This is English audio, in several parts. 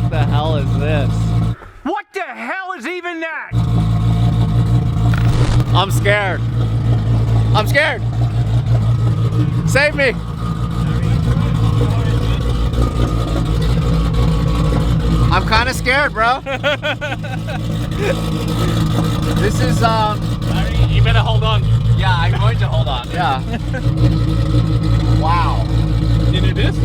What the hell is this? What the hell is even that? I'm scared. I'm scared. Save me. I'm kind of scared, bro. This is You better hold on. yeah, I'm going to hold on. Yeah. Wow. You need this?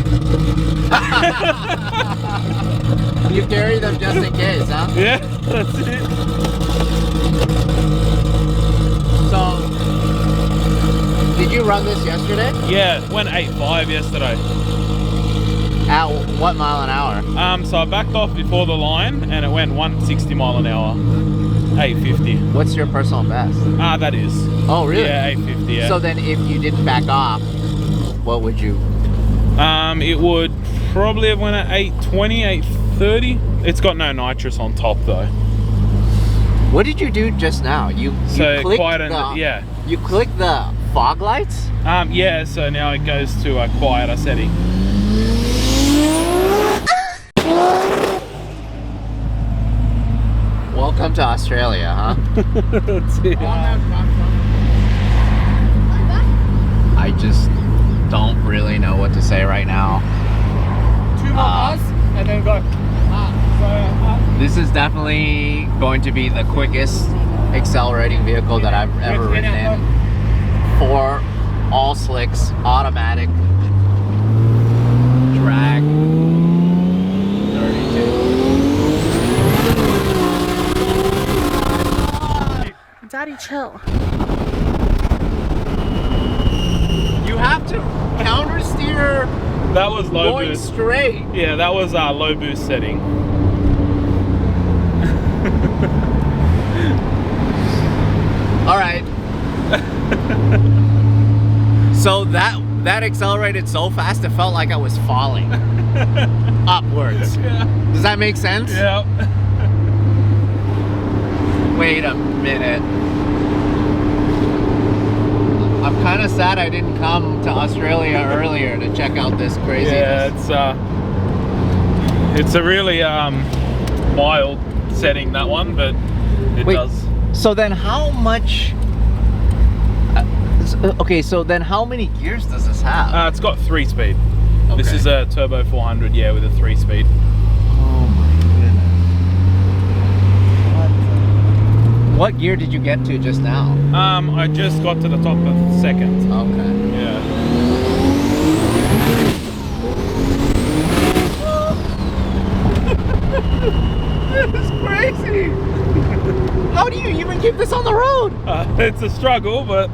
You carry them just in case, huh? Yeah, that's it. So, did you run this yesterday? Yeah, went 8.5 yesterday. At what mile an hour? So I backed off before the line and it went 160 mile an hour. 850. What's your personal best? That is. Oh, really? Yeah, 850, yeah. So then if you didn't back off, what would you? It would probably have went at 820, 830. It's got no nitrous on top though. What did you do just now? You clicked yeah. You clicked the fog lights? Yeah, so now it goes to a quieter setting. Welcome to Australia, huh? That's it. I just don't really know what to say right now. 2 more bars and then go. This is definitely going to be the quickest accelerating vehicle that I've ever ridden in. 4 all slicks, automatic, drag, 32. Daddy, chill. You have to counter steer That was low going boost. straight. Yeah, that was low boost setting. All right. So that accelerated so fast it felt like I was falling upwards. Yeah. Does that make sense? Yeah. Wait a minute. I'm kind of sad I didn't come to Australia earlier to check out this craziness. Yeah, it's a really mild setting, that one, but it Wait, does. So then how much okay, so then how many gears does this have? It's got 3-speed. This Okay. is a turbo 400, yeah, with a 3-speed. Oh my goodness. What gear did you get to just now? I just got to the top of the second. Okay. Yeah. This is crazy. How do you even keep this on the road? It's a struggle, but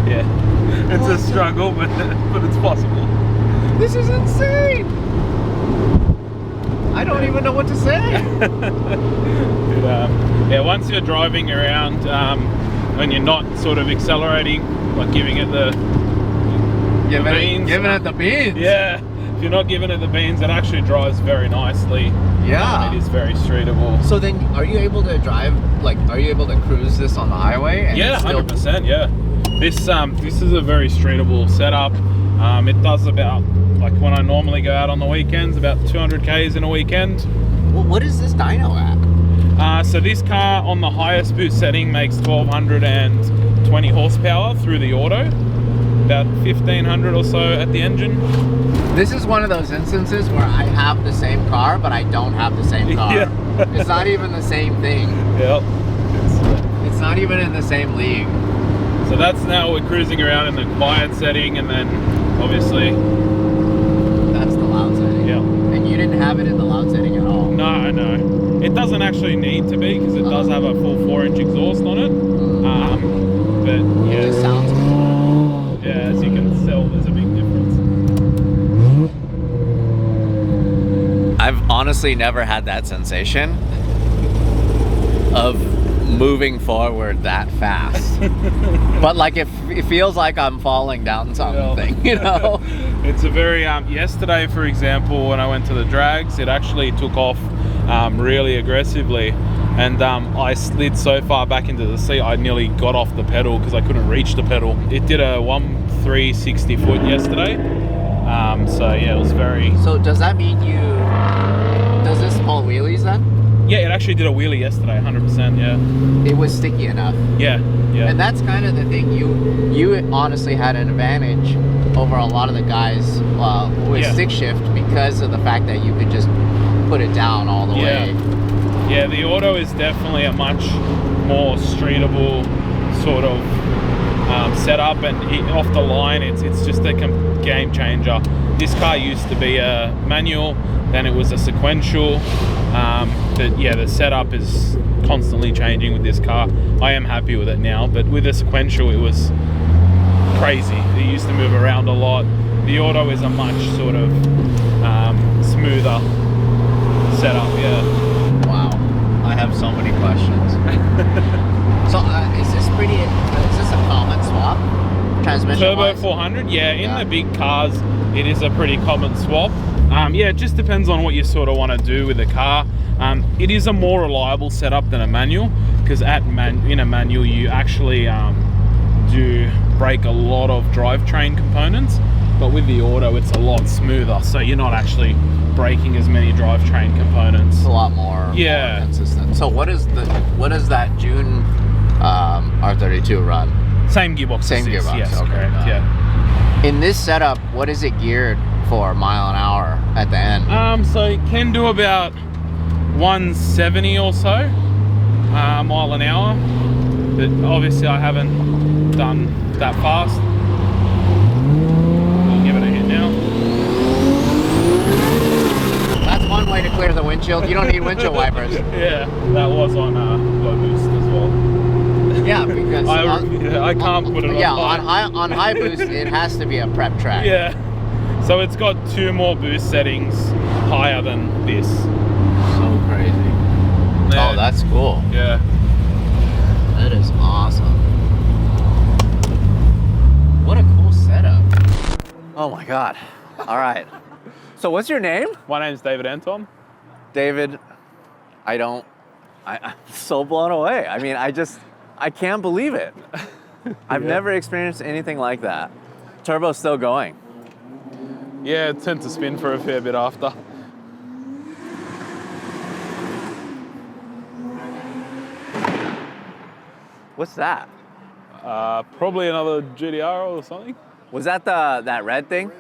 yeah, it's a struggle, but it's possible. This is insane. I don't even know what to say. Yeah, once you're driving around, when you're not sort of accelerating, like giving it the beans. Giving it the beans. Yeah, if you're not giving it the beans, it actually drives very nicely. Yeah. It is very streetable. So then, are you able to drive? Like, are you able to cruise this on the highway? And Yeah, it's still... 100%. Yeah. This is a very streetable setup. It does about, like when I normally go out on the weekends, about 200 Ks in a weekend. What is this dyno at? So this car on the highest boost setting makes 1220 horsepower through the auto, about 1500 or so at the engine. This is one of those instances where I have the same car, but I don't have the same car. Yeah. It's not even the same thing. Yep. It's not even in the same league. So that's now we're cruising around in the quiet setting, and then obviously That's the loud setting. Yeah. And you didn't have it in the loud setting at all. no, it doesn't actually need to be because it does have a full 4-inch exhaust on it. But It yeah, just sounds cool. yeah, as you can tell, there's a big difference. I've honestly never had that sensation of moving forward that fast. But like it feels like I'm falling down something, you know? It's a very, yesterday for example, when I went to the drags, it actually took off really aggressively, and I slid so far back into the seat I nearly got off the pedal because I couldn't reach the pedal. It did a 360 foot yesterday, So yeah, it was very. So does that mean does this pull wheelies then? Yeah, it actually did a wheelie yesterday, 100%. Yeah. It was sticky enough. Yeah. Yeah. And that's kind of the thing. You honestly had an advantage over a lot of the guys with stick shift because of the fact that you could just put it down all the way. Yeah, the auto is definitely a much more streetable sort of setup, and off the line, it's just a game changer. This car used to be a manual, then it was a sequential. But yeah, the setup is constantly changing with this car. I am happy with it now, but with the sequential, it was crazy. It used to move around a lot. The auto is a much sort of smoother setup. Yeah. Wow, I have so many questions. So is this a common swap? Transmission Turbo wise? 400, in the big cars, it is a pretty common swap. It just depends on what you sort of want to do with the car. It is a more reliable setup than a manual, because in a manual you actually do break a lot of drivetrain components, but with the auto it's a lot smoother, so you're not actually breaking as many drivetrain components. It's a lot more, more consistent. So what is that June R32 run? Same gearbox. Same gearbox. Yes, okay. correct. Yeah. In this setup, what is it geared for mile an hour at the end? So it can do about 170 or so mile an hour, but obviously I haven't done that fast. We'll give it a hit now. That's one way to clear the windshield. You don't need windshield wipers. Yeah, that was on low boost as well. Yeah, because I can't put it on high. on high boost it has to be a prep track. Yeah, so it's got 2 more boost settings higher than this. So crazy. Yeah. Oh, that's cool. Yeah. That is awesome. What a cool setup. Oh my God. All right. So what's your name? My name's David Anton. David, I'm so blown away. I mean, I can't believe it. I've never experienced anything like that. Turbo's still going. Yeah, it tends to spin for a fair bit after. What's that? Probably another GDR or something. Was that that red thing?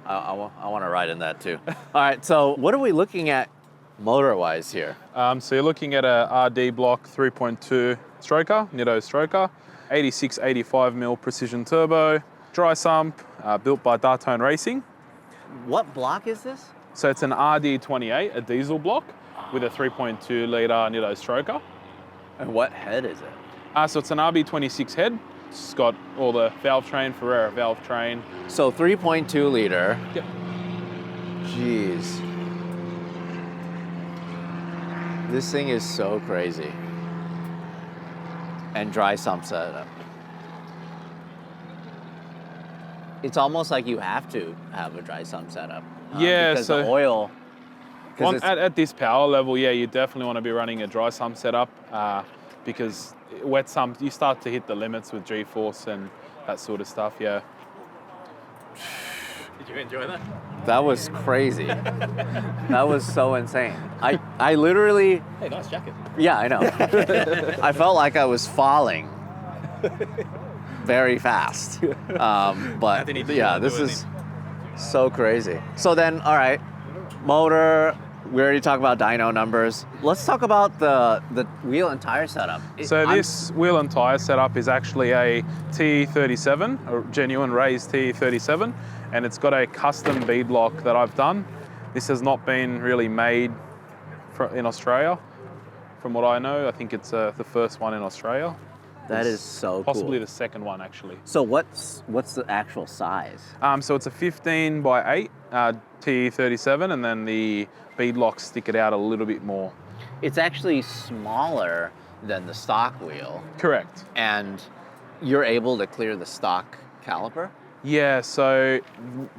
I want to ride in that too. All right, so what are we looking at motor-wise here? So you're looking at a RD block 3.2 stroker, Nitto stroker, 86, 85 mil precision turbo, dry sump, built by Dartone Racing. What block is this? So it's an RD28, a diesel block with a 3.2 litre Nitto stroker. And what head is it? So it's an RB26 head. It's got all the valve train, Ferrera valve train. So 3.2 liter. Yep. Jeez. This thing is so crazy. And dry sump setup. It's almost like you have to have a dry sump setup. Yeah, because so the oil. at this power level, yeah, you definitely want to be running a dry sump setup because wet sump, you start to hit the limits with G-force and that sort of stuff, yeah. Did you enjoy that? That was crazy. That was so insane. I literally... Hey, nice jacket. Yeah, I know. I felt like I was falling very fast. But yeah, this is so crazy. So then, all right, motor, we already talked about dyno numbers. Let's talk about the wheel and tire setup. This wheel and tire setup is actually a TE37, a genuine raised TE37, and it's got a custom bead lock that I've done. This has not been really made in Australia, from what I know. I think it's the first one in Australia. That is so possibly cool. the second one, actually. So what's the actual size? So it's a 15 by 8 TE37, and then the bead locks stick it out a little bit more. It's actually smaller than the stock wheel. Correct. And you're able to clear the stock caliper? Yeah, so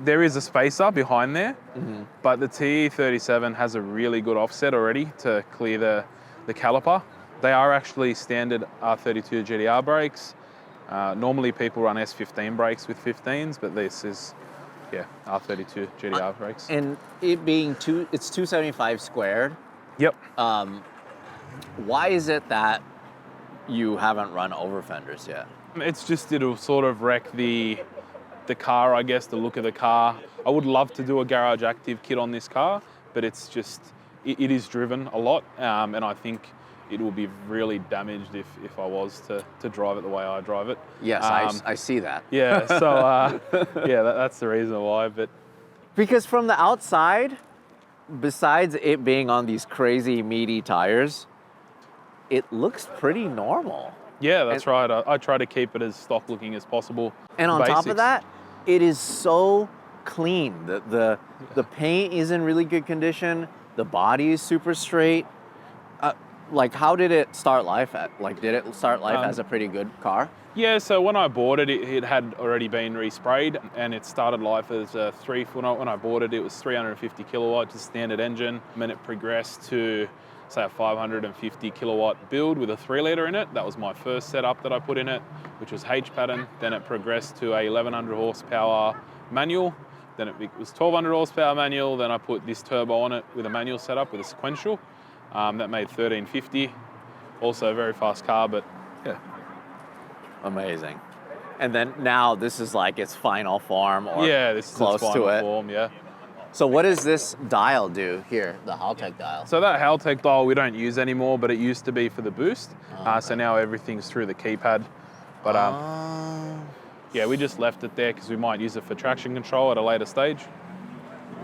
there is a spacer behind there, but the TE37 has a really good offset already to clear the caliper. They are actually standard R32 GDR brakes. Normally people run S15 brakes with 15s, but this is, yeah, R32 GDR brakes. And it being it's 275 squared. Yep. Why is it that you haven't run over fenders yet? It's just, it'll sort of wreck the car, I guess, the look of the car. I would love to do a garage active kit on this car, but it's just, it is driven a lot, and I think it will be really damaged if I was to drive it the way I drive it. Yes, I see that. Yeah, so yeah, that's the reason why. But because from the outside, besides it being on these crazy meaty tires, it looks pretty normal. Yeah, that's right. I try to keep it as stock looking as possible. And on top of that, it is so clean. The paint is in really good condition. The body is super straight. Like, how did it start life at? Like, did it start life as a pretty good car? Yeah, so when I bought it, it had already been resprayed, and it started life as a when I bought it, it was 350 kilowatts, a standard engine. And then it progressed to, say, a 550 kilowatt build with a 3-litre in it. That was my first setup that I put in it, which was H pattern. Then it progressed to a 1100 horsepower manual. Then it was 1200 horsepower manual. Then I put this turbo on it with a manual setup with a sequential. That made 1350. Also a very fast car, but yeah. Amazing. And then now this is like its final form, or yeah, this is close its final to it. form, yeah. So what does this dial do here, the Haltech dial? So that Haltech dial we don't use anymore, but it used to be for the boost. Okay. So now everything's through the keypad. But yeah, we just left it there because we might use it for traction control at a later stage.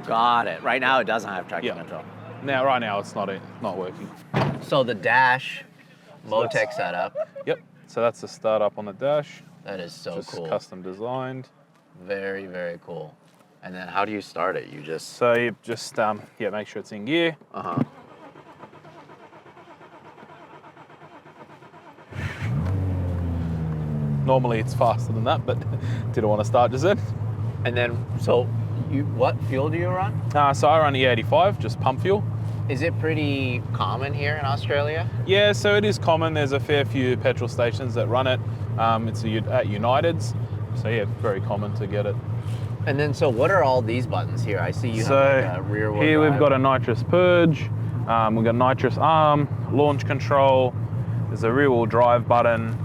Got it. Right now it doesn't have traction control. Now, right now it's not working. So the dash, Motec setup. Yep. So that's the startup on the dash. That is so just cool. Custom designed. Very, very cool. And then how do you start it? You just... So you just, yeah, make sure it's in gear. Uh-huh. Normally it's faster than that, but didn't want to start just then. And then, so what fuel do you run? So I run E85, just pump fuel. Is it pretty common here in Australia? Yeah, so it is common. There's a fair few petrol stations that run it. It's at United's. So yeah, very common to get it. And then, so what are all these buttons here? I see you have like a rear wheel here drive. we've got a nitrous purge. We've got nitrous arm, launch control. There's a rear wheel drive button.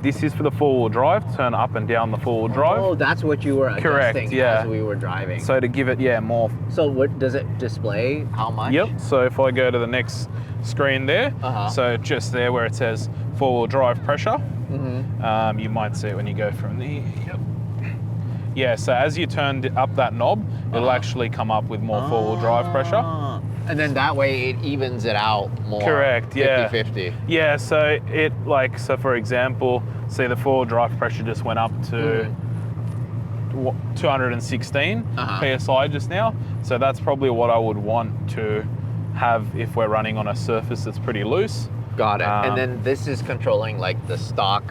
This is for the 4-wheel drive, turn up and down the 4-wheel drive. Oh, that's what you were adjusting yeah. as we were driving. So to give it, yeah, more. So what does it display? How much? Yep, so if I go to the next screen there, so just there where it says 4-wheel drive pressure, you might see it when you go from the, yeah, so as you turn up that knob, it'll actually come up with more 4-wheel drive pressure. And then that way it evens it out more. Correct, yeah. 50-50. Yeah, so it so for example, see the 4-wheel drive pressure just went up to 216 PSI just now. So that's probably what I would want to have if we're running on a surface that's pretty loose. Got it. And then this is controlling like the stock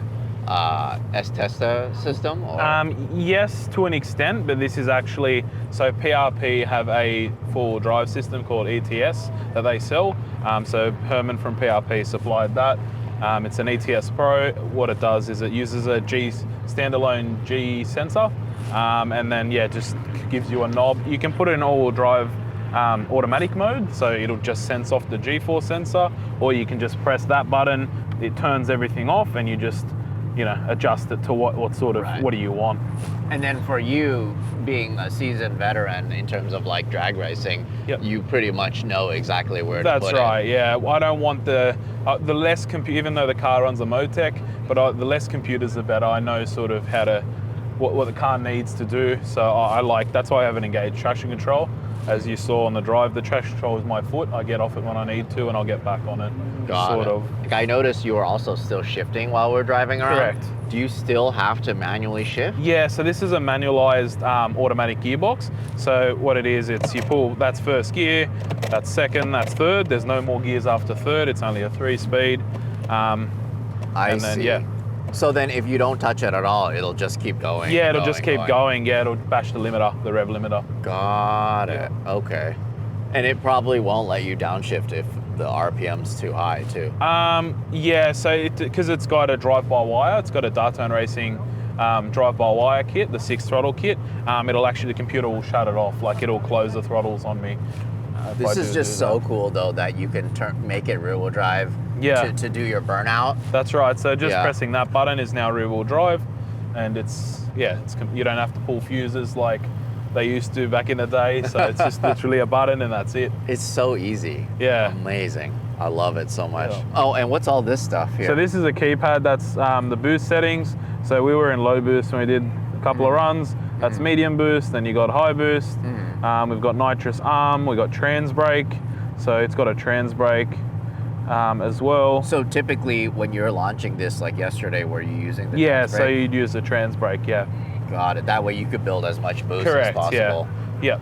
S-Testa system? Or? Yes, to an extent, but this is actually, so PRP have a 4-wheel drive system called ETS that they sell. So Herman from PRP supplied that. It's an ETS Pro. What it does is it uses a standalone G sensor, and then yeah, just gives you a knob. You can put it in all-wheel drive automatic mode, so it'll just sense off the G-force sensor, or you can just press that button, it turns everything off, and you just adjust it to what sort of, what do you want. And then for you, being a seasoned veteran in terms of like drag racing, you pretty much know exactly where to put it. That's right, yeah. I don't want the less even though the car runs a Motec, but the less computers the better. I know sort of how to, what the car needs to do. So that's why I have an engaged traction control. As you saw on the drive, the traction control is my foot. I get off it when I need to, and I'll get back on it. Got it. Like I noticed you were also still shifting while we're driving around. Correct. Do you still have to manually shift? Yeah, so this is a manualized automatic gearbox. So what it is, it's you pull, that's first gear, that's second, that's third. There's no more gears after third. It's only a 3-speed. I see. Yeah. So then if you don't touch it at all, it'll just keep going. Yeah, it'll just keep going. Yeah, it'll bash the limiter, the rev limiter. Got it. Okay. And it probably won't let you downshift if the RPM's too high too. Yeah, so because it's got a drive-by-wire, it's got a Dartone Racing drive-by-wire kit, the 6 throttle kit. It'll actually, the computer will shut it off, like it'll close the throttles on me. This is just so cool though that you can make it rear wheel drive to do your burnout. That's right. So just pressing that button is now rear wheel drive, and it's you don't have to pull fuses like they used to back in the day. So it's just literally a button and that's it. It's so easy. Yeah. Amazing. I love it so much. Yeah. Oh, and what's all this stuff here? So this is a keypad. That's the boost settings. So we were in low boost when we did a couple of runs. That's medium boost. Then you got high boost. We've got nitrous arm. We've got trans brake. So it's got a trans brake as well. So typically when you're launching this, like yesterday, were you using the trans so brake? you'd use the trans brake, yeah. Got it. That way you could build as much boost Correct, as possible. Yeah.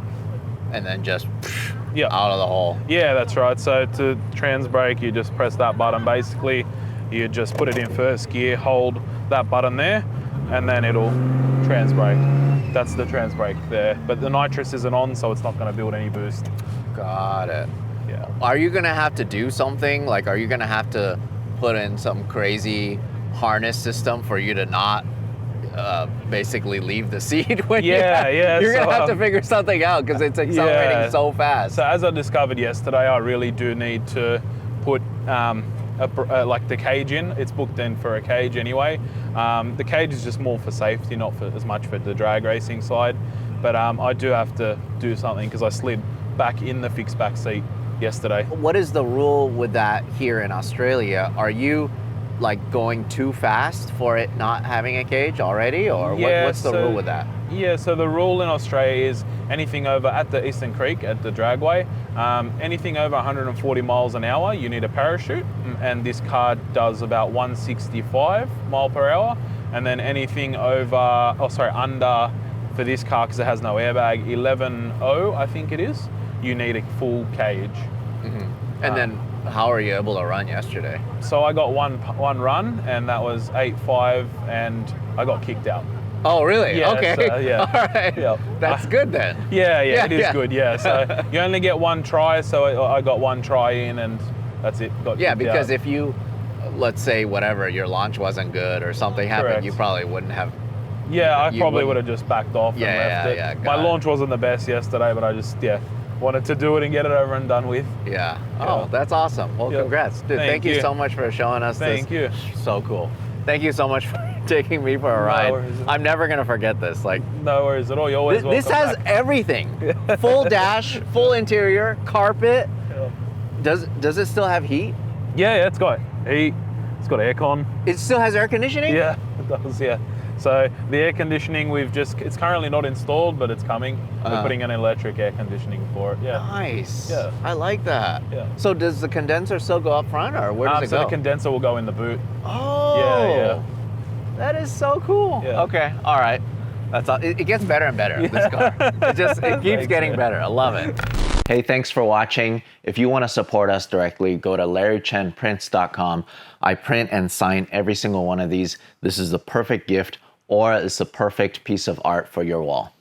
And then just out of the hole. Yeah, that's right. So to trans brake, you just press that button basically. You just put it in first gear, hold that button there, and then it'll trans brake. That's the trans brake there. But the nitrous isn't on, so it's not going to build any boost. Got it. Yeah. Are you going to have to do something? Like, are you going to have to put in some crazy harness system for you to not basically leave the seat when you're going to have to figure something out because it's accelerating so fast. So as I discovered yesterday, I really do need to put like the cage in. It's booked in for a cage anyway. The cage is just more for safety, not for as much for the drag racing side. But I do have to do something because I slid back in the fixed back seat yesterday. What is the rule with that here in Australia? Are you like going too fast for it not having a cage already, or what's the rule with that? Yeah, so the rule in Australia is anything over at the Eastern Creek at the dragway, anything over 140 miles an hour, you need a parachute, and this car does about 165 mile per hour, and then anything over, under for this car because it has no airbag, 11.0 I think it is, you need a full cage. And then how are you able to run yesterday? So I got one run, and that was 8.5, and I got kicked out. Oh, really? Yeah, okay. So, yeah. All right. Yeah. That's good then. Yeah, it is good, yeah. So you only get one try, so I got one try in, and that's it. Got because out. if you, let's say, whatever, your launch wasn't good or something happened, Correct. you probably wouldn't have. Yeah, I probably would have just backed off and left it. Yeah, My launch wasn't the best yesterday, but I just, wanted to do it and get it over and done with. Yeah. Oh, that's awesome. Well, congrats. Dude, thank you so much for showing us this. Thank you. So cool. Thank you so much for taking me for a ride. worries. I'm never going to forget this. Like, no worries at all. You're always welcome this has back. everything. Full dash, full interior, carpet. Yeah. Does it still have heat? Yeah, it's got heat. It's got aircon. It still has air conditioning? Yeah, it does, yeah. So the air conditioning it's currently not installed, but it's coming. We're putting an electric air conditioning for it, yeah. Nice. Yeah. I like that. Yeah. So does the condenser still go up front, or where does it go? So the condenser will go in the boot. Oh. Yeah. That is so cool. Yeah. Okay, all right. That's all. It gets better and better, this car. It keeps getting better. I love it. Hey, thanks for watching. If you want to support us directly, go to LarryChenPrints.com. I print and sign every single one of these. This is the perfect gift, or it's the perfect piece of art for your wall.